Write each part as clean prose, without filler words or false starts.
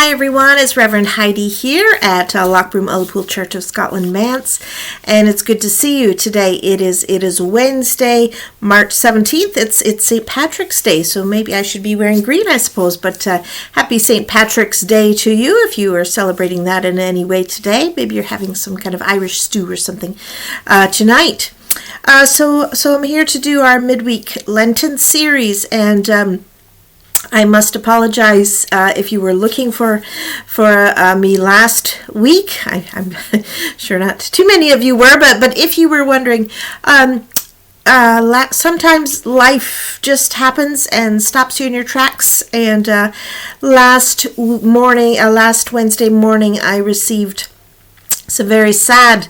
Hi everyone, it's Reverend Heidi here at Lochbroom Ullapool Church of Scotland, Manse, and it's good to see you today. It is Wednesday, March 17th. It's St. Patrick's Day, so maybe I should be wearing green, I suppose, but happy St. Patrick's Day to you if you are celebrating that in any way today. Maybe you're having some kind of Irish stew or something tonight. So I'm here to do our midweek Lenten series, and I must apologize if you were looking for me last week. I'm sure not too many of you were, but if you were wondering, sometimes life just happens and stops you in your tracks. And last Wednesday morning, I received some very sad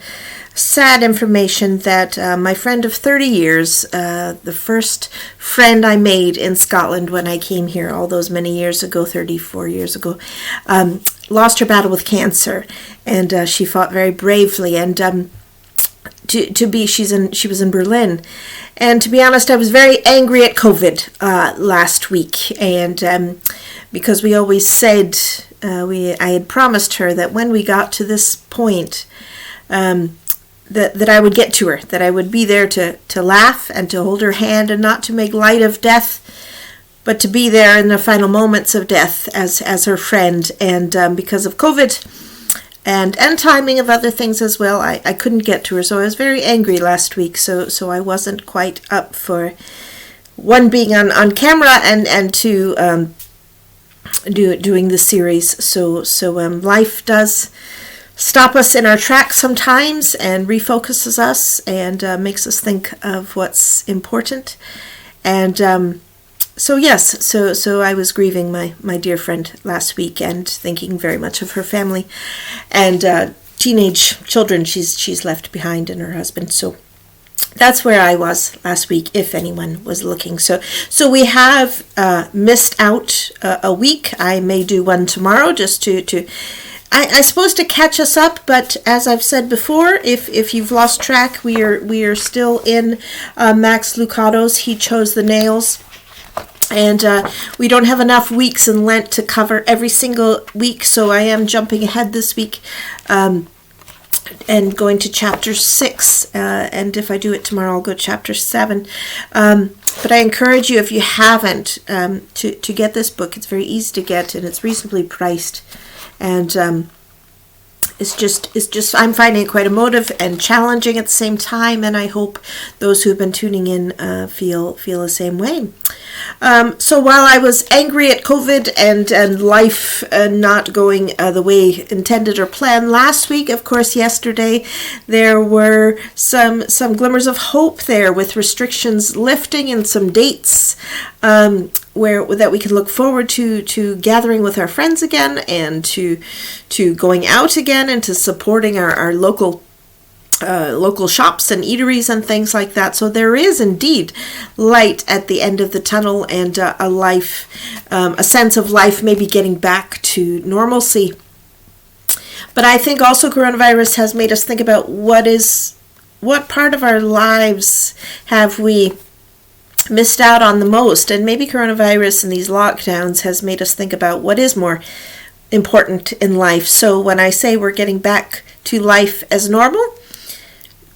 information that my friend of 30 years, the first friend I made in Scotland when I came here all those many years ago, 34 years ago, lost her battle with cancer, and she fought very bravely. And she was in Berlin, and to be honest, I was very angry at COVID last week, and because we always said I had promised her that when we got to this point. That I would get to her, that I would be there to laugh and to hold her hand and not to make light of death, but to be there in the final moments of death as her friend. And because of COVID and timing of other things as well, I couldn't get to her. So I was very angry last week. So I wasn't quite up for, one, being on camera and two, doing the series. So life does stop us in our tracks sometimes and refocuses us and makes us think of what's important. And so I was grieving my dear friend last week and thinking very much of her family and teenage children she's left behind, and her husband. So that's where I was last week, if anyone was looking. So we have missed out a week. I may do one tomorrow just to I suppose to catch us up, but as I've said before, if you've lost track, we are still in Max Lucado's He Chose the Nails, and we don't have enough weeks in Lent to cover every single week, so I am jumping ahead this week and going to chapter 6, and if I do it tomorrow, I'll go to chapter 7. But I encourage you, if you haven't, to get this book. It's very easy to get, and it's reasonably priced. And it's just I'm finding it quite emotive and challenging at the same time, and I hope those who have been tuning in feel the same way. So while I was angry at COVID and life not going the way intended or planned last week, of course, yesterday there were some glimmers of hope there, with restrictions lifting and some dates that we can look forward to gathering with our friends again, and to going out again, and to supporting our local shops and eateries and things like that. So there is indeed light at the end of the tunnel, and a sense of life maybe getting back to normalcy. But I think also coronavirus has made us think about what part of our lives have we missed out on the most, and maybe coronavirus and these lockdowns has made us think about what is more important in life. So when I say we're getting back to life as normal,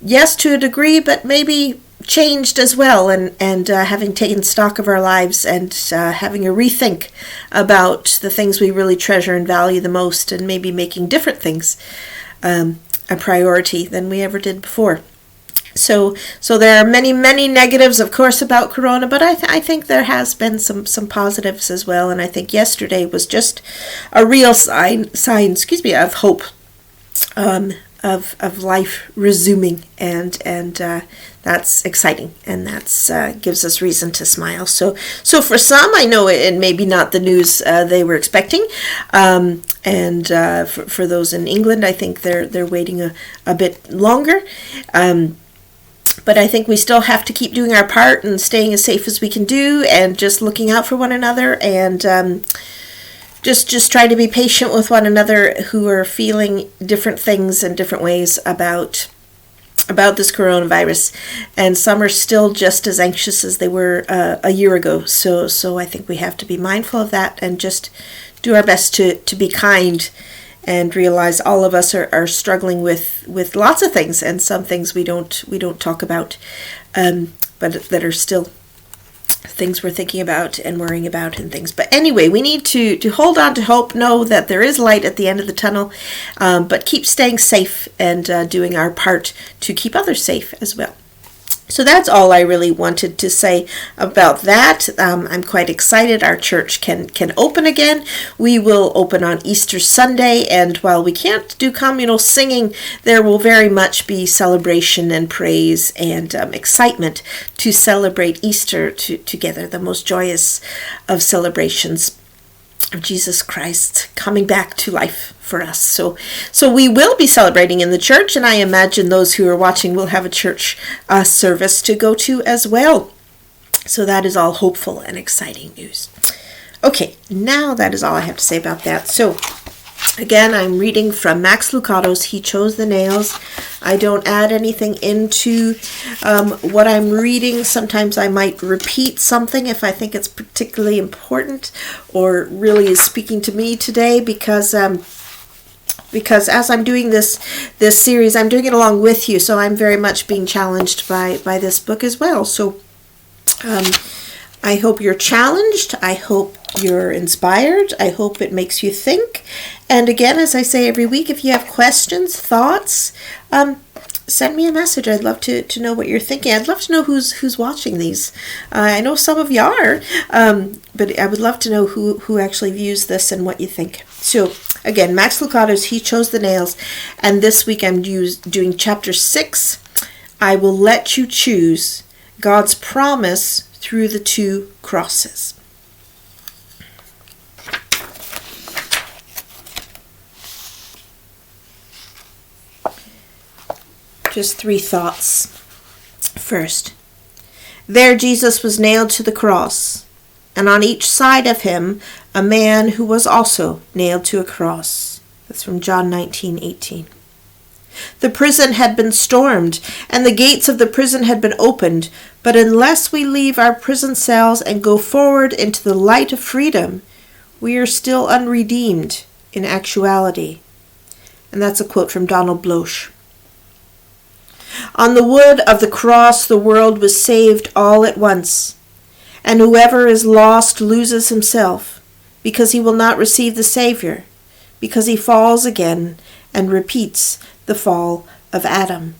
yes, to a degree, but maybe changed as well, and having taken stock of our lives and having a rethink about the things we really treasure and value the most, and maybe making different things a priority than we ever did before. So there are many, many negatives, of course, about Corona, but I think there has been some positives as well. And I think yesterday was just a real sign, of hope, of life resuming, and that's exciting, and that's gives us reason to smile. So for some, I know it maybe not the news they were expecting, and for those in England, I think they're waiting a bit longer. But I think we still have to keep doing our part and staying as safe as we can do, and just looking out for one another, and just try to be patient with one another who are feeling different things in different ways about about this coronavirus, and some are still just as anxious as they were a year ago. So I think we have to be mindful of that and just do our best to be kind and realize all of us are struggling with lots of things, and some things we don't talk about, but that are still things we're thinking about and worrying about and things. But anyway, we need to hold on to hope, know that there is light at the end of the tunnel, but keep staying safe and doing our part to keep others safe as well. So that's all I really wanted to say about that. I'm quite excited. Our church can open again. We will open on Easter Sunday, and while we can't do communal singing, there will very much be celebration and praise and excitement to celebrate Easter together, the most joyous of celebrations of Jesus Christ coming back to life for us. So we will be celebrating in the church, and I imagine those who are watching will have a church service to go to as well. So that is all hopeful and exciting news. Okay, now that is all I have to say about that. So again, I'm reading from Max Lucado's He Chose the Nails. I don't add anything into what I'm reading. Sometimes I might repeat something if I think it's particularly important or really is speaking to me today, because as I'm doing this series, I'm doing it along with you, so I'm very much being challenged by this book as well. So I hope you're challenged. I hope you're inspired. I hope it makes you think. And again, as I say every week, if you have questions, thoughts, send me a message. I'd love to know what you're thinking. I'd love to know who's watching these. I know some of you are, but I would love to know who actually views this and what you think. So again, Max Lucado's He Chose the Nails, and this week I'm doing chapter 6. I will let you choose God's promise through the 2 crosses. Just 3 thoughts. First, there Jesus was nailed to the cross, and on each side of him a man who was also nailed to a cross. That's from John 19:18. The prison had been stormed, and the gates of the prison had been opened, but unless we leave our prison cells and go forward into the light of freedom, we are still unredeemed in actuality. And that's a quote from Donald Bloch. On the wood of the cross, the world was saved all at once, and whoever is lost loses himself, because he will not receive the Savior, because he falls again and repeats the fall of Adam.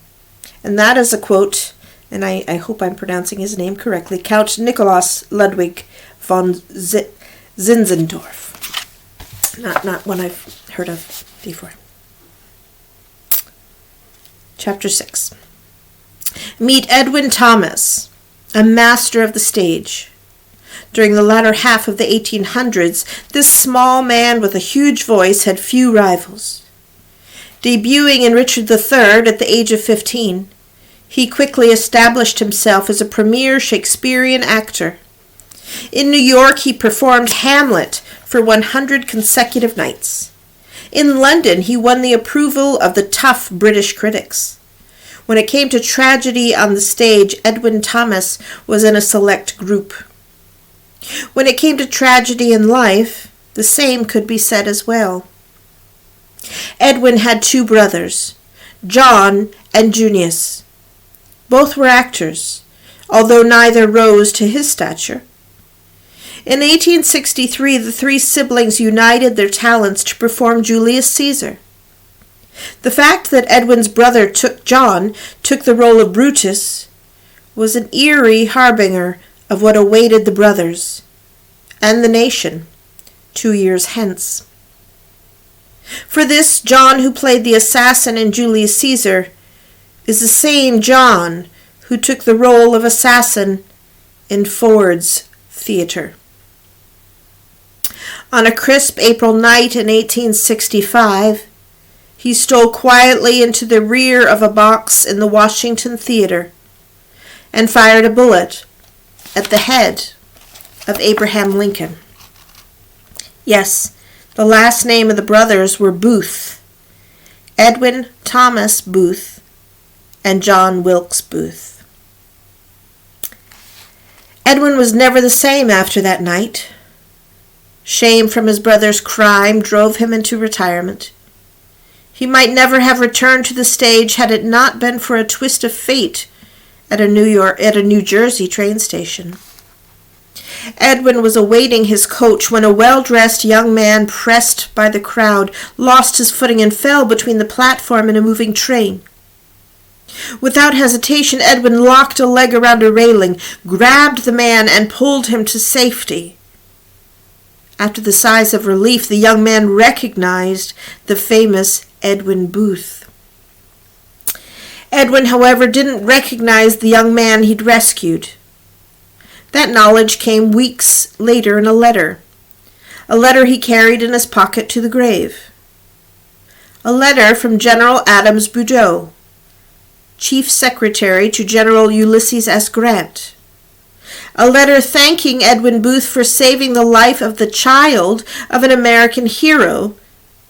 And that is a quote, and I hope I'm pronouncing his name correctly, Count Nikolaus Ludwig von Zinzendorf. Not one I've heard of before. Chapter 6. Meet Edwin Thomas, a master of the stage. During the latter half of the 1800s, this small man with a huge voice had few rivals. Debuting in Richard III at the age of 15, he quickly established himself as a premier Shakespearean actor. In New York, he performed Hamlet for 100 consecutive nights. In London, he won the approval of the tough British critics. When it came to tragedy on the stage, Edwin Thomas was in a select group. When it came to tragedy in life, the same could be said as well. Edwin had 2 brothers, John and Junius. Both were actors, although neither rose to his stature. In 1863, the 3 siblings united their talents to perform Julius Caesar. The fact that Edwin's brother John took the role of Brutus was an eerie harbinger of what awaited the brothers and the nation 2 years hence. For this, John, who played the assassin in Julius Caesar, is the same John who took the role of assassin in Ford's theater. On a crisp April night in 1865, he stole quietly into the rear of a box in the Washington Theater and fired a bullet at the head of Abraham Lincoln. Yes, the last name of the brothers were Booth, Edwin Thomas Booth and John Wilkes Booth. Edwin was never the same after that night. Shame from his brother's crime drove him into retirement. He might never have returned to the stage had it not been for a twist of fate at a New Jersey train station. Edwin was awaiting his coach when a well-dressed young man, pressed by the crowd, lost his footing and fell between the platform and a moving train. Without hesitation, Edwin locked a leg around a railing, grabbed the man, and pulled him to safety. After the sighs of relief, the young man recognized the famous Edwin Booth. Edwin, however, didn't recognize the young man he'd rescued. That knowledge came weeks later in a letter he carried in his pocket to the grave. A letter from General Adams Boudreaux, Chief Secretary to General Ulysses S. Grant. A letter thanking Edwin Booth for saving the life of the child of an American hero,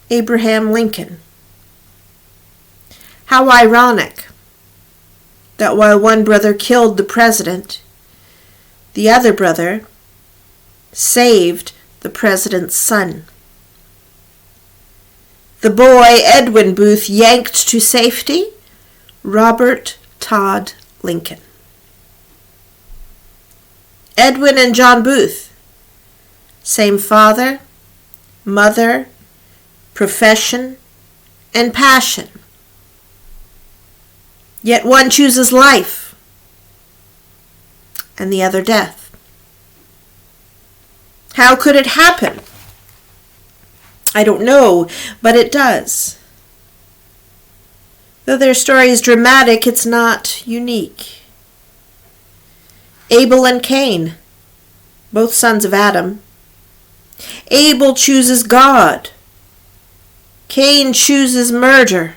Abraham Lincoln. How ironic that while one brother killed the president, the other brother saved the president's son. The boy Edwin Booth yanked to safety Robert Todd Lincoln. Edwin and John Booth, same father, mother, profession, and passion. Yet one chooses life and the other death. How could it happen? I don't know, but it does. Though their story is dramatic, it's not unique. Abel and Cain, both sons of Adam. Abel chooses God. Cain chooses murder,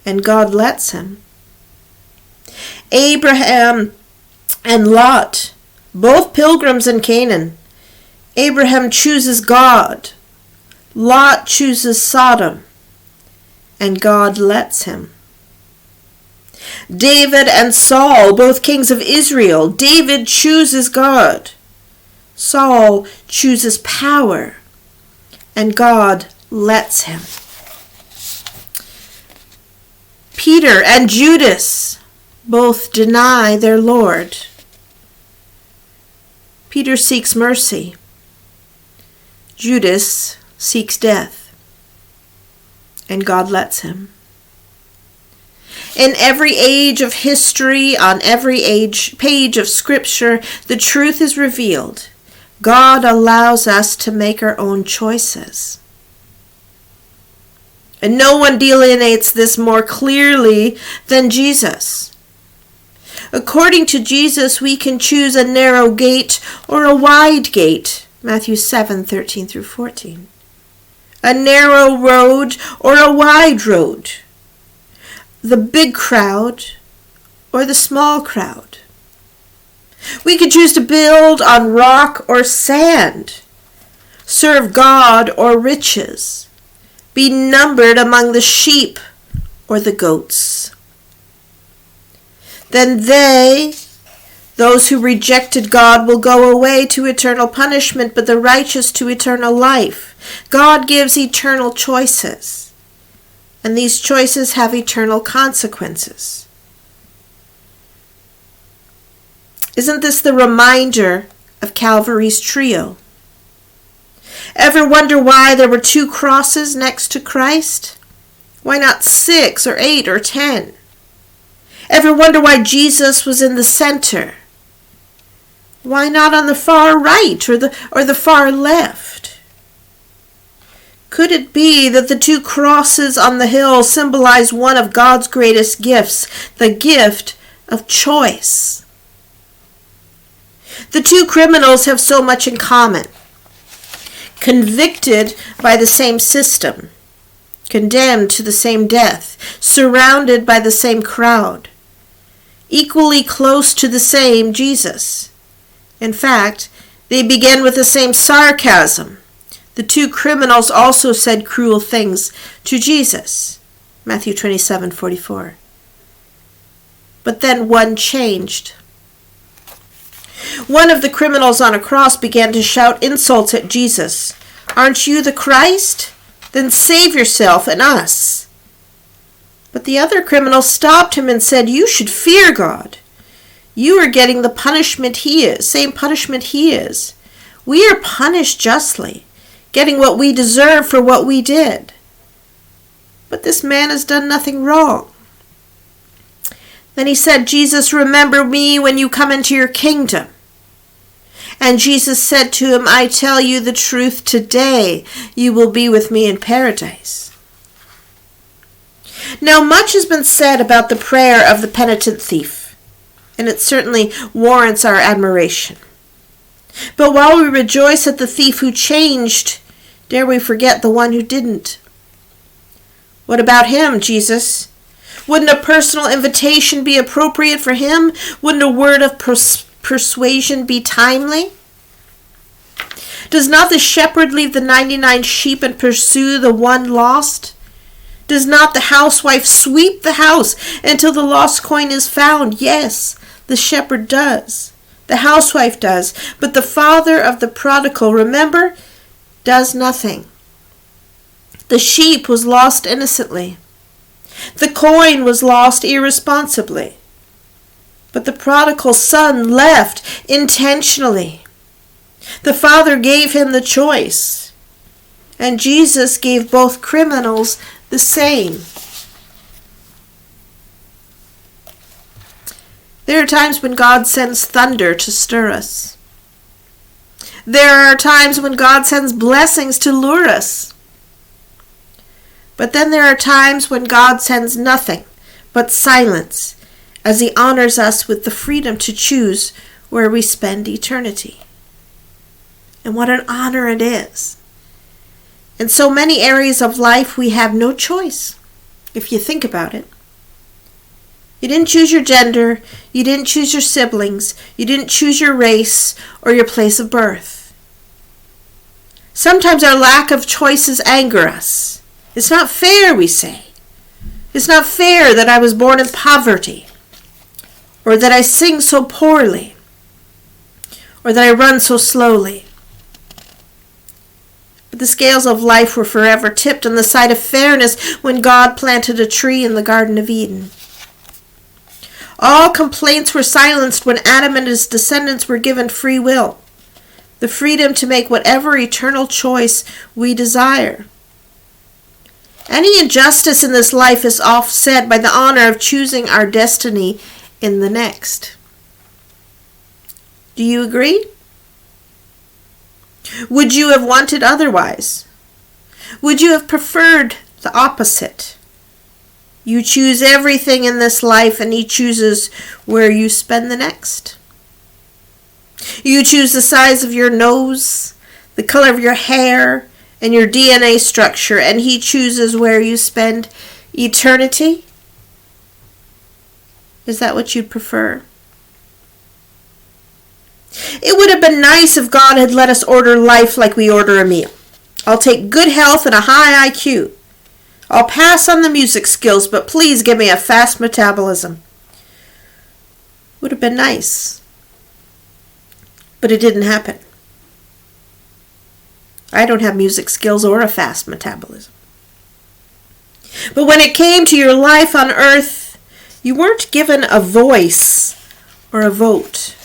and God lets him. Abraham and Lot, both pilgrims in Canaan. Abraham chooses God. Lot chooses Sodom, and God lets him. David and Saul, both kings of Israel. David chooses God. Saul chooses power, and God lets him. Peter and Judas both deny their Lord. Peter seeks mercy. Judas seeks death, and God lets him. In every age of history, on every page of Scripture, the truth is revealed. God allows us to make our own choices. And no one delineates this more clearly than Jesus. According to Jesus, we can choose a narrow gate or a wide gate, Matthew 7:13 through 14. A narrow road or a wide road. The big crowd or the small crowd. We could choose to build on rock or sand, serve God or riches, be numbered among the sheep or the goats. Then those who rejected God, will go away to eternal punishment, but the righteous to eternal life. God gives eternal choices, and these choices have eternal consequences. Isn't this the reminder of Calvary's trio? Ever wonder why there were 2 crosses next to Christ? Why not 6 or 8 or 10? Ever wonder why Jesus was in the center? Why not on the far right or the far left? Could it be that the 2 crosses on the hill symbolize one of God's greatest gifts, the gift of choice? The 2 criminals have so much in common. Convicted by the same system, condemned to the same death, surrounded by the same crowd, equally close to the same Jesus. In fact, they began with the same sarcasm. The 2 criminals also said cruel things to Jesus. Matthew 27:44. But then one changed. One of the criminals on a cross began to shout insults at Jesus. "Aren't you the Christ? Then save yourself and us." But the other criminal stopped him and said, "You should fear God. You are getting the punishment he is, same punishment he is. We are punished justly, getting what we deserve for what we did. But this man has done nothing wrong." Then he said, "Jesus, remember me when you come into your kingdom." And Jesus said to him, "I tell you the truth, today you will be with me in paradise." Now, much has been said about the prayer of the penitent thief, and it certainly warrants our admiration. But while we rejoice at the thief who changed, dare we forget the one who didn't? What about him, Jesus? Wouldn't a personal invitation be appropriate for him? Wouldn't a word of persuasion be timely? Does not the shepherd leave the 99 sheep and pursue the one lost? Does not the housewife sweep the house until the lost coin is found? Yes, the shepherd does. The housewife does. But the father of the prodigal, remember, does nothing. The sheep was lost innocently. The coin was lost irresponsibly. But the prodigal son left intentionally. The father gave him the choice. And Jesus gave both criminals the same. There are times when God sends thunder to stir us. There are times when God sends blessings to lure us. But then there are times when God sends nothing but silence, as he honors us with the freedom to choose where we spend eternity. And what an honor it is. In so many areas of life, we have no choice, if you think about it. You didn't choose your gender, you didn't choose your siblings, you didn't choose your race or your place of birth. Sometimes our lack of choices anger us. It's not fair, we say. It's not fair that I was born in poverty, or that I sing so poorly, or that I run so slowly. But the scales of life were forever tipped on the side of fairness when God planted a tree in the Garden of Eden. All complaints were silenced when Adam and his descendants were given free will, the freedom to make whatever eternal choice we desire. Any injustice in this life is offset by the honor of choosing our destiny in the next. Do you agree? Would you have wanted otherwise? Would you have preferred the opposite? You choose everything in this life, and he chooses where you spend the next. You choose the size of your nose, the color of your hair, and your DNA structure, and he chooses where you spend eternity. Is that what you'd prefer? It would have been nice if God had let us order life like we order a meal. I'll take good health and a high IQ. I'll pass on the music skills, but please give me a fast metabolism. Would have been nice. But it didn't happen. I don't have music skills or a fast metabolism. But when it came to your life on earth, you weren't given a voice or a vote.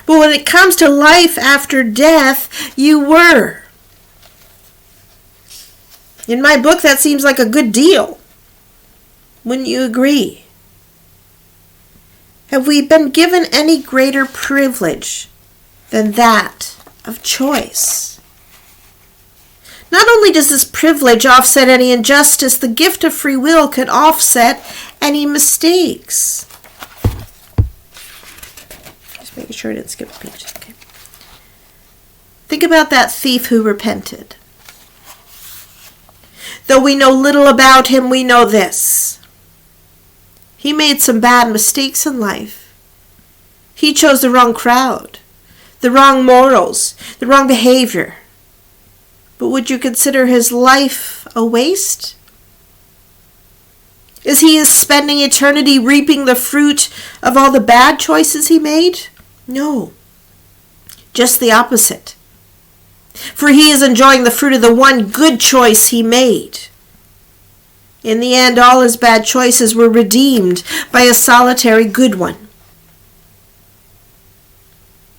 But when it comes to life after death, you were. In my book, that seems like a good deal. Wouldn't you agree? Have we been given any greater privilege than that of choice? Not only does this privilege offset any injustice, the gift of free will can offset any mistakes. Just making sure I didn't skip a page. Okay. Think about that thief who repented. Though we know little about him, we know this. He made some bad mistakes in life. He chose the wrong crowd, the wrong morals, the wrong behavior. But would you consider his life a waste? Is he spending eternity reaping the fruit of all the bad choices he made? No. Just the opposite. For he is enjoying the fruit of the one good choice he made. In the end, all his bad choices were redeemed by a solitary good one.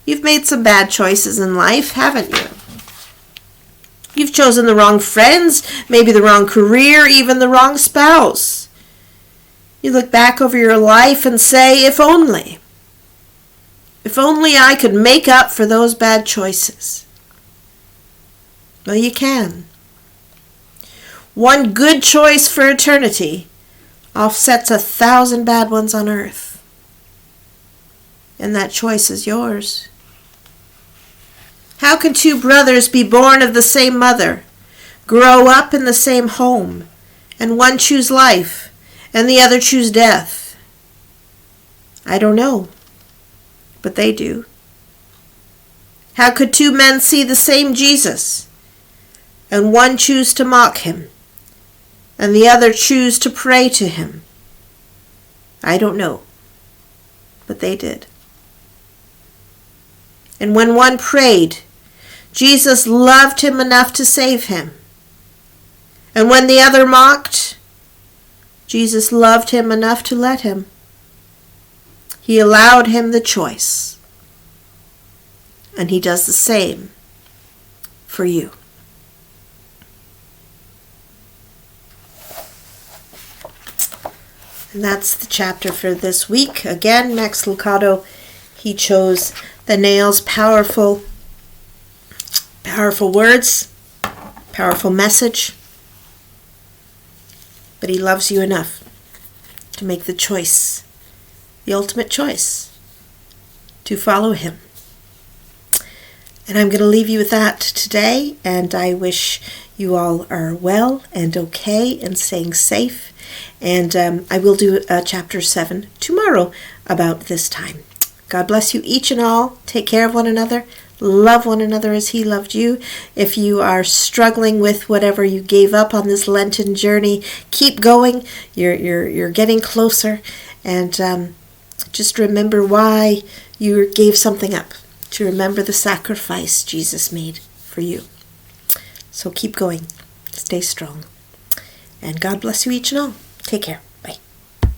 You've made some bad choices in life, haven't you? You've chosen the wrong friends, maybe the wrong career, even the wrong spouse. You look back over your life and say, if only I could make up for those bad choices. Well, you can. One good choice for eternity offsets 1,000 bad ones on earth. And that choice is yours. How can two brothers be born of the same mother, grow up in the same home, and one choose life and the other choose death? I don't know, but they do. How could two men see the same Jesus, and one choose to mock him, and the other choose to pray to him? I don't know, but they did. And when one prayed, Jesus loved him enough to save him. And when the other mocked, Jesus loved him enough to let him. He allowed him the choice. And he does the same for you. And that's the chapter for this week. Again, Max Lucado, he chose the nails, powerful words, powerful message. But he loves you enough to make the choice, the ultimate choice, to follow him. And I'm going to leave you with that today, and I wish you all are well and okay and staying safe. And I will do chapter 7 tomorrow about this time. God bless you each and all. Take care of one another. Love one another as he loved you. If you are struggling with whatever you gave up on this Lenten journey, keep going. You're getting closer. And just remember why you gave something up. To remember the sacrifice Jesus made for you. So keep going. Stay strong. And God bless you each and all. Take care.